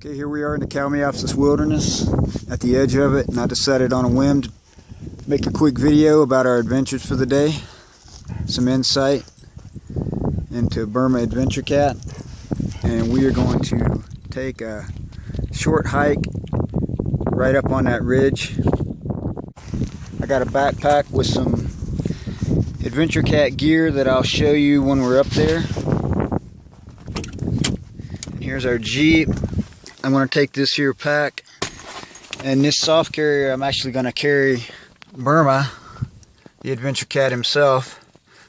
Okay, here we are in the Kalmiopsis wilderness at the edge of it, and I decided on a whim to make a quick video about our adventures for the day. Some insight into Burma AdventureCat, and we are going to take a short hike right up on that ridge. I got a backpack with some AdventureCat gear that I'll show you when we're up there. And here's our Jeep. I'm going to take this here pack, and this soft carrier I'm actually going to carry Burma, the AdventureCat himself,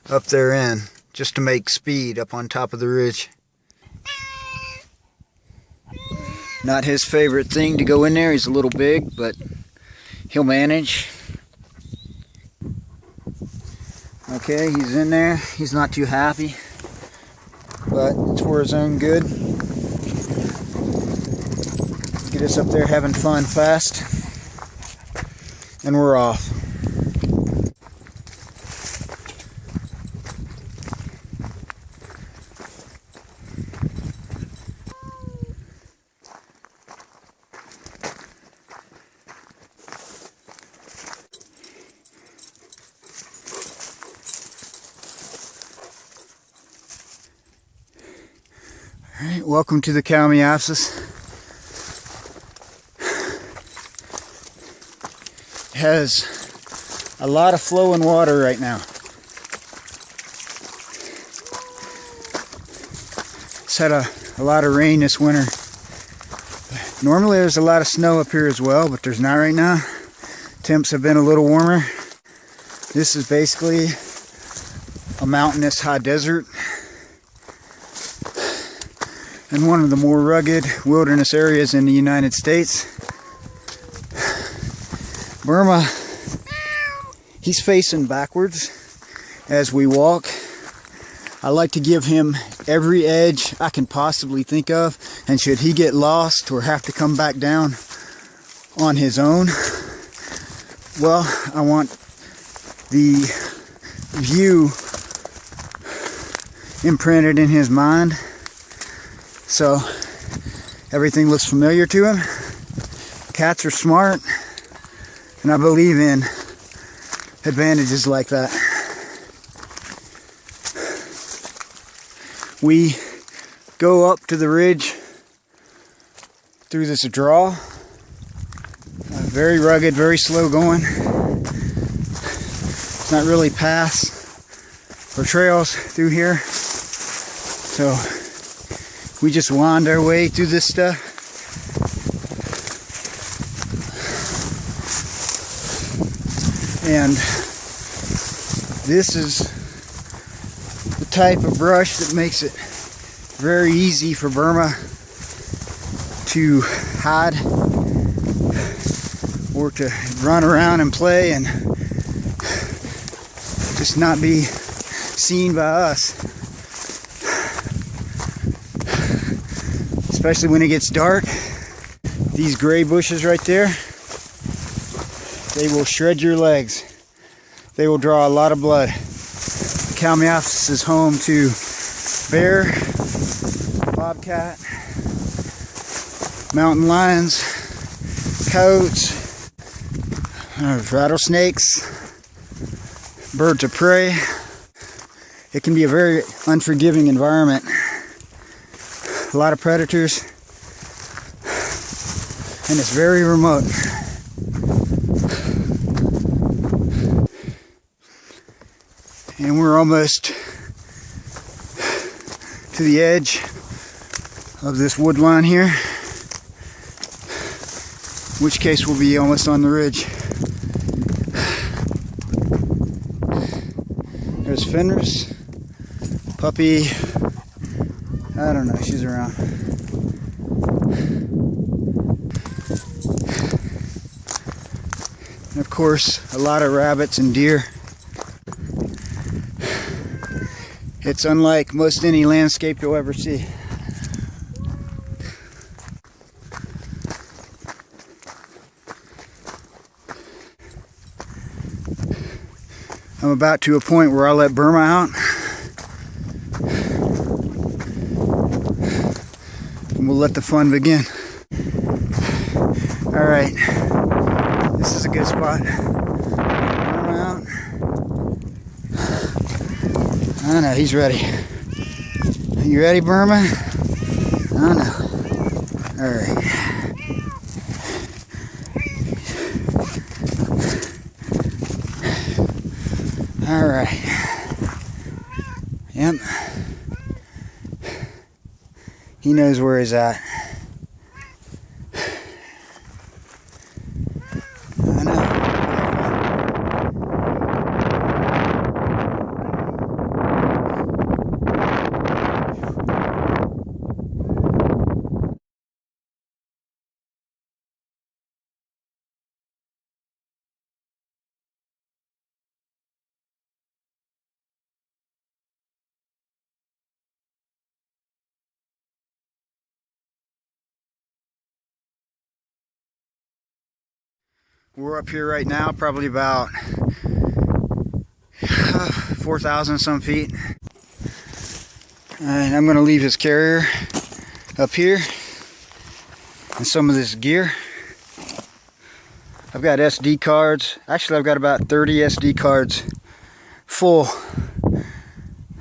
up there in, just to make speed up on top of the ridge. Not his favorite thing to go in there. He's a little big, but he'll manage. Okay, he's in there. He's not too happy, but it's for his own good. Get us up there having fun fast, and we're off. All right, welcome to the Kalmiopsis. Has a lot of flowing water right now. It's had a lot of rain this winter. Normally there's a lot of snow up here as well, but there's not right now. Temps have been a little warmer. This is basically a mountainous high desert and one of the more rugged wilderness areas in the United States. Burma, he's facing backwards as we walk. I like to give him every edge I can possibly think of, and should he get lost or have to come back down on his own, well, I want the view imprinted in his mind so everything looks familiar to him. Cats are smart, and I believe in advantages like that. We go up to the ridge through this draw. Very rugged, very slow going. It's not really paths or trails through here. So we just wind our way through this stuff. And this is the type of brush that makes it very easy for Burma to hide or to run around and play and just not be seen by us. Especially when it gets dark. These gray bushes right there, they will shred your legs. They will draw a lot of blood. The Kalmiopsis is home to bear, bobcat, mountain lions, coyotes, rattlesnakes, birds of prey. It can be a very unforgiving environment. A lot of predators, and it's very remote. And we're almost to the edge of this wood line here, in which case we'll be almost on the ridge. There's Fenris, puppy, I don't know, she's around. And of course, a lot of rabbits and deer. It's unlike most any landscape you'll ever see. I'm about to a point where I'll let Burma out. and we'll let the fun begin. Alright, this is a good spot. Turn around. Oh no, he's ready. Are you ready, Burma? Oh no. Alright. Alright. Yep. He knows where he's at. I know. We're up here right now, probably about 4,000 some feet. And I'm going to leave his carrier up here and some of this gear. I've got SD cards. Actually, I've got about 30 SD cards full.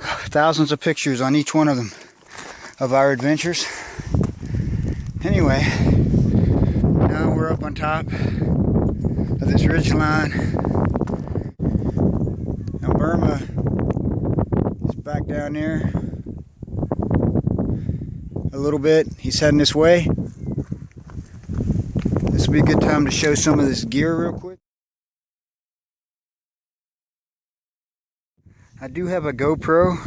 Thousands of pictures on each one of them of our adventures. Anyway, now we're up on top of this ridge line. Now Burma is back down there a little bit. He's heading this way. This will be a good time to show some of this gear real quick. I do have a GoPro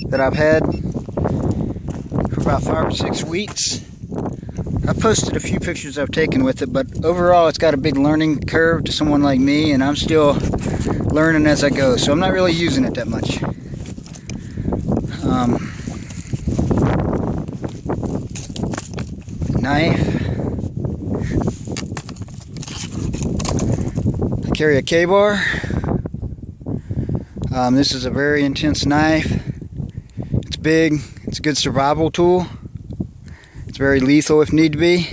that I've had for about 5 or 6 weeks. I posted a few pictures I've taken with it, but overall it's got a big learning curve to someone like me, and I'm still learning as I go, so I'm not really using it that much. Knife. I carry a K-bar. This is a very intense knife. It's big. It's a good survival tool. It's very lethal if need be.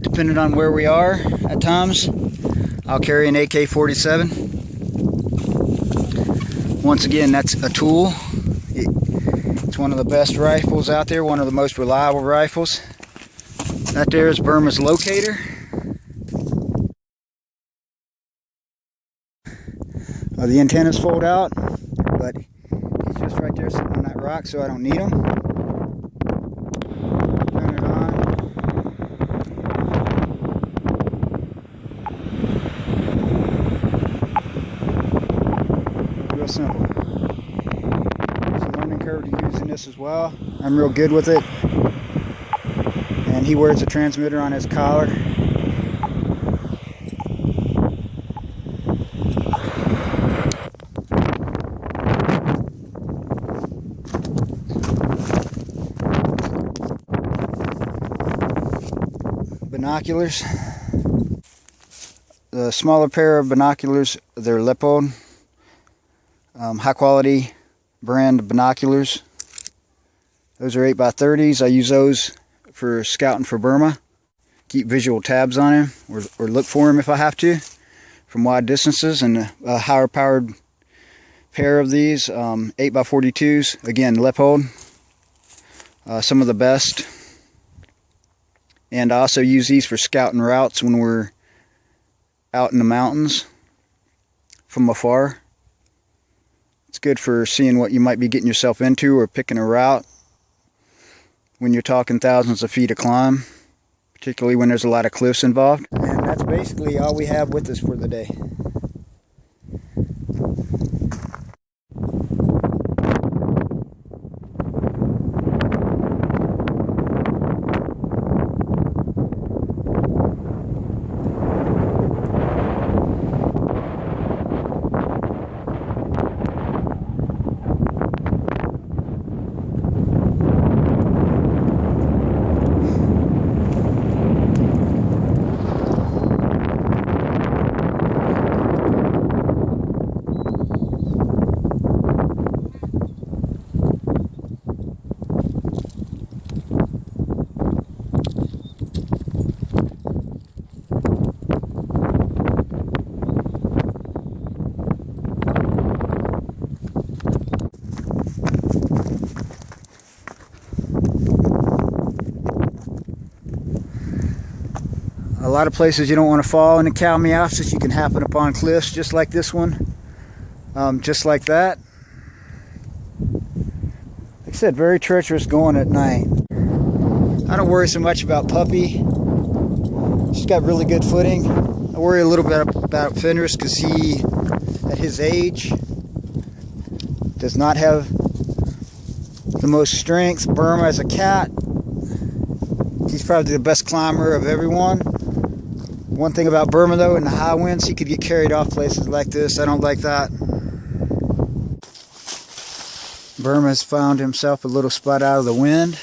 Depending on where we are at times, I'll carry an AK-47. Once again, that's a tool. It's one of the best rifles out there, one of the most reliable rifles. That there is Burma's locator. The antennas fold out, but he's just right there sitting on that rock, so I don't need him. Turn it on. Real simple. There's a learning curve to using this as well. I'm real good with it. And he wears a transmitter on his collar. Binoculars. The smaller pair of binoculars, they're Leopold, high quality brand binoculars. Those are 8x30s. I use those for scouting for Burma. Keep visual tabs on him, or look for him if I have to from wide distances. And a higher powered pair of these 8x42s, again Leopold, some of the best. And I also use these for scouting routes when we're out in the mountains from afar. It's good for seeing what you might be getting yourself into or picking a route when you're talking thousands of feet of climb, particularly when there's a lot of cliffs involved. And that's basically all we have with us for the day. A lot of places you don't want to fall in the Kalmiopsis. You can happen upon cliffs just like this one, just like that. Like I said, very treacherous going at night. I don't worry so much about Puppy. She's got really good footing. I worry a little bit about Fenris because he, at his age, does not have the most strength. Burma as a cat, he's probably the best climber of everyone. One thing about Burma though, in the high winds, he could get carried off places like this. I don't like that. Burma has found himself a little spot out of the wind.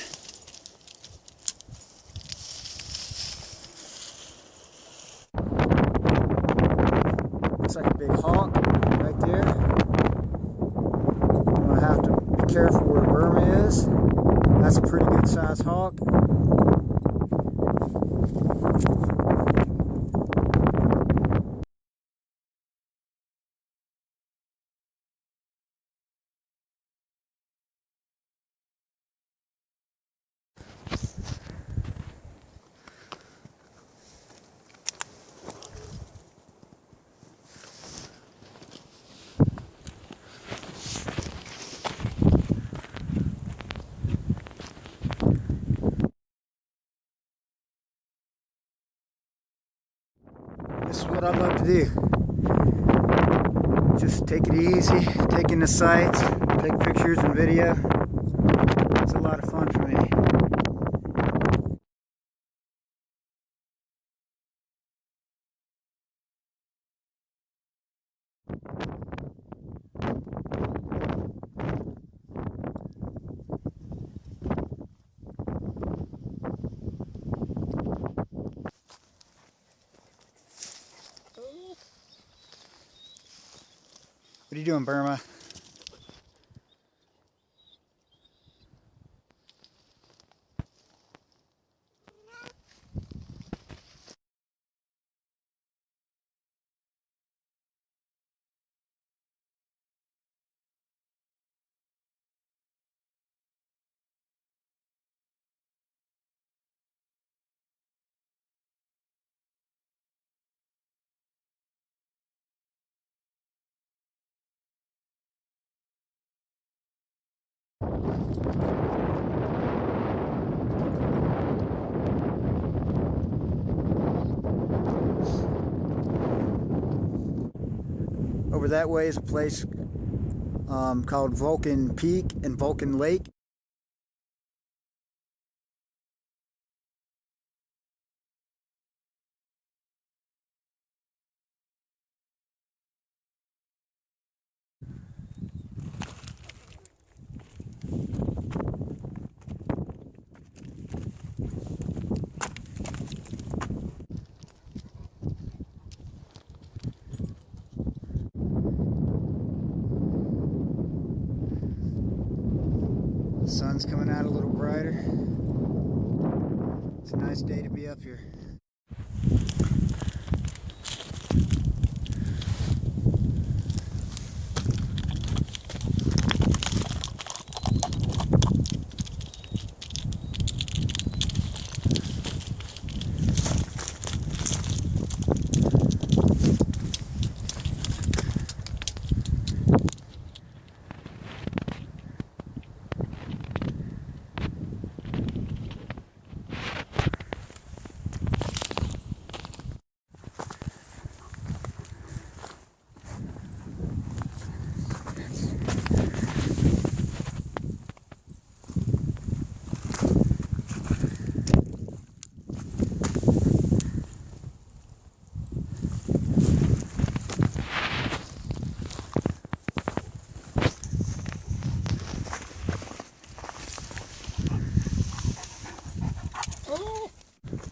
Looks like a big hawk right there. I'm going to have to be careful where Burma is. That's a pretty good sized hawk. This is what I love to do. Just take it easy, take in the sights, take pictures and video. It's a lot of fun for me. What are you doing, Burma? Over that way is a place called Vulcan Peak and Vulcan Lake. The sun's coming out a little brighter. It's a nice day to be up here.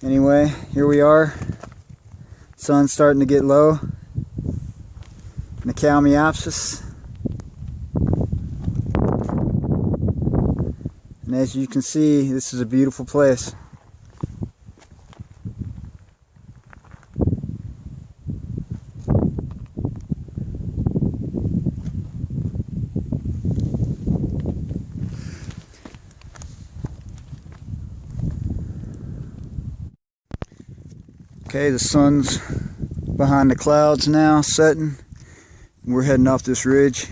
Anyway, here we are. Sun's starting to get low in the Kalmiopsis. And as you can see, this is a beautiful place. Okay, the sun's behind the clouds now, setting. We're heading off this ridge.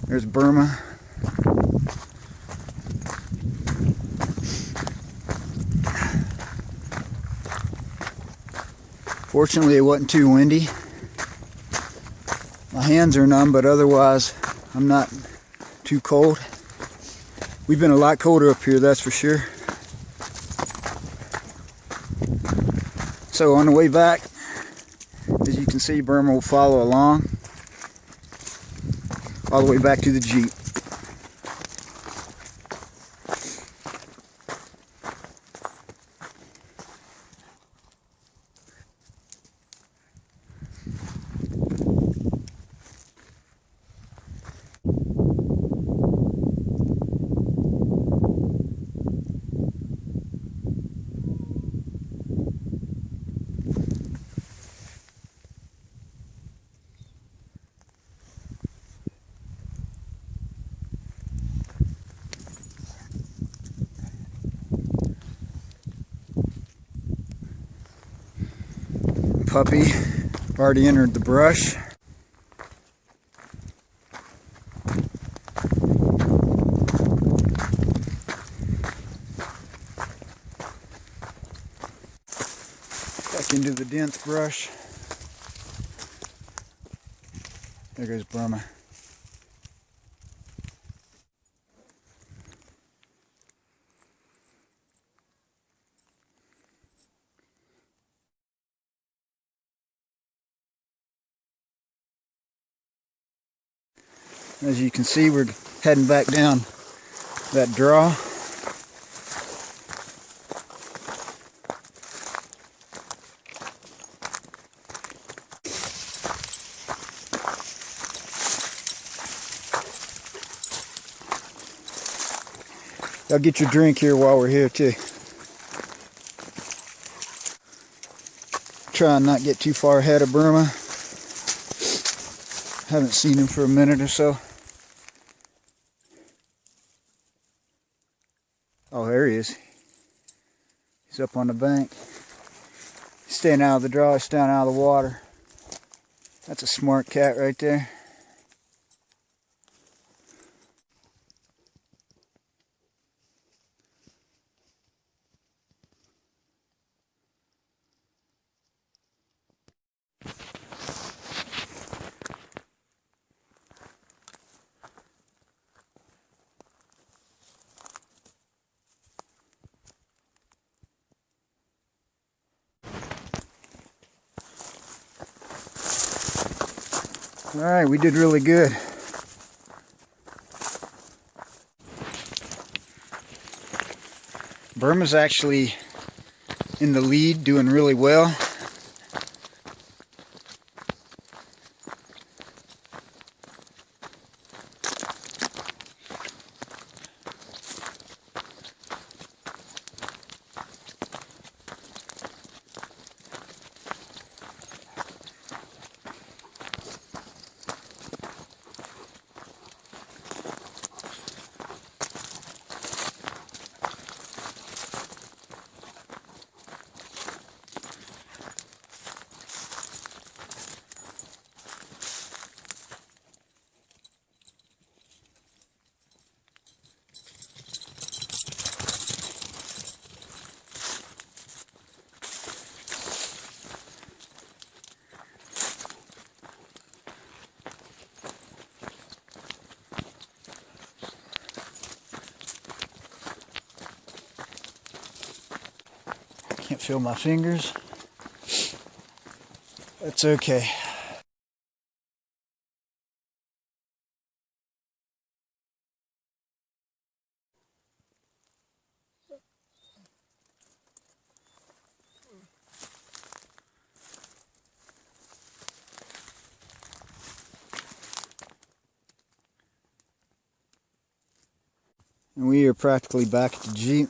There's Burma. Fortunately, it wasn't too windy. My hands are numb, but otherwise, I'm not too cold. We've been a lot colder up here, that's for sure. So on the way back, as you can see, Burma will follow along all the way back to the Jeep. Puppy already entered the brush. Back into the dense brush. There goes Burma. As you can see, we're heading back down that draw. Y'all get your drink here while we're here too. Try and not get too far ahead of Burma. Haven't seen him for a minute or so. Oh, there he is. He's up on the bank. He's staying out of the draw, he's staying out of the water. That's a smart cat right there. Alright, we did really good. Burma's actually in the lead, doing really well. Can't feel my fingers. That's okay. And we are practically back at the Jeep.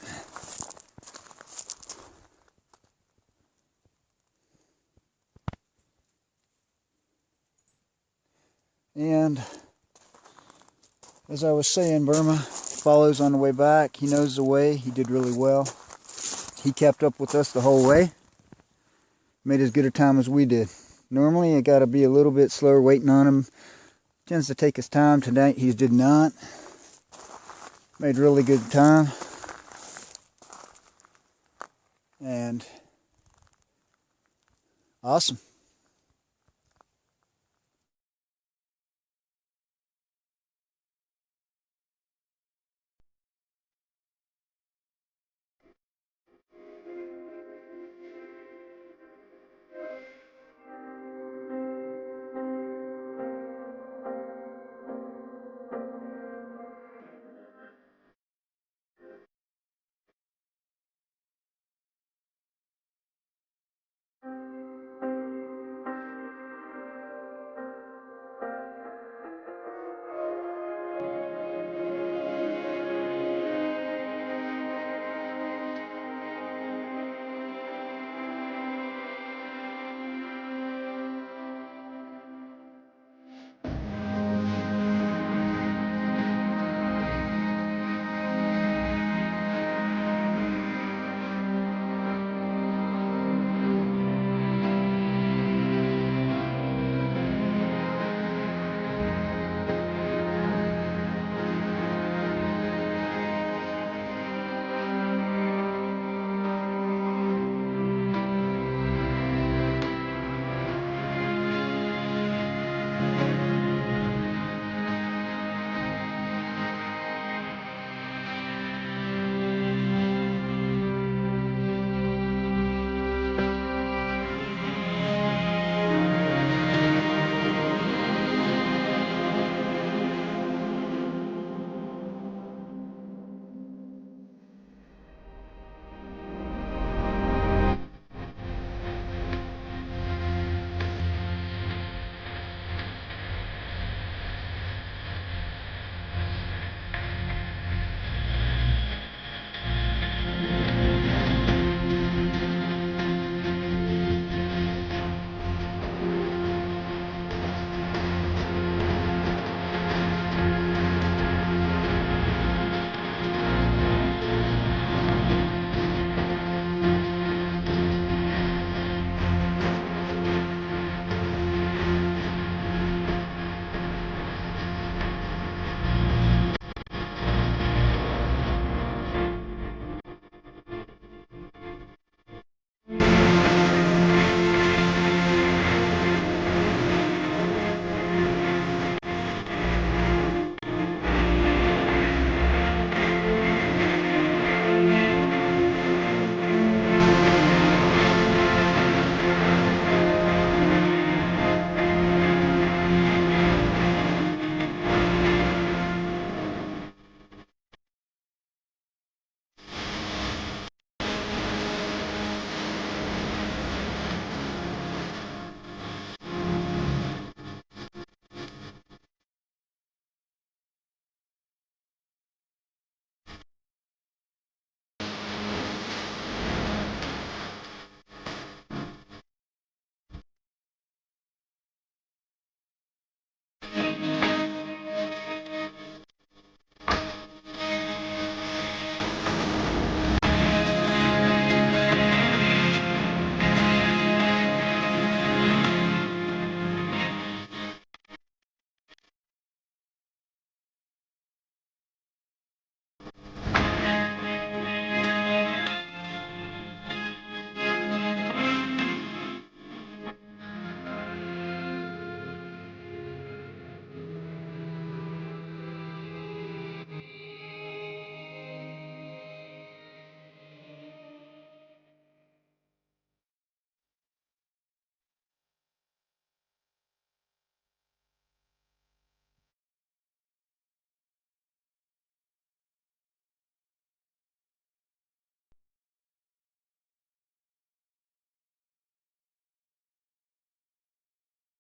And as I was saying, Burma follows on the way back. He knows the way. He did really well. he kept up with us the whole way. Made as good a time as we did. Normally, I got to be a little bit slower waiting on him. Tends to take his time. Tonight, he did not. Made really good time. And awesome.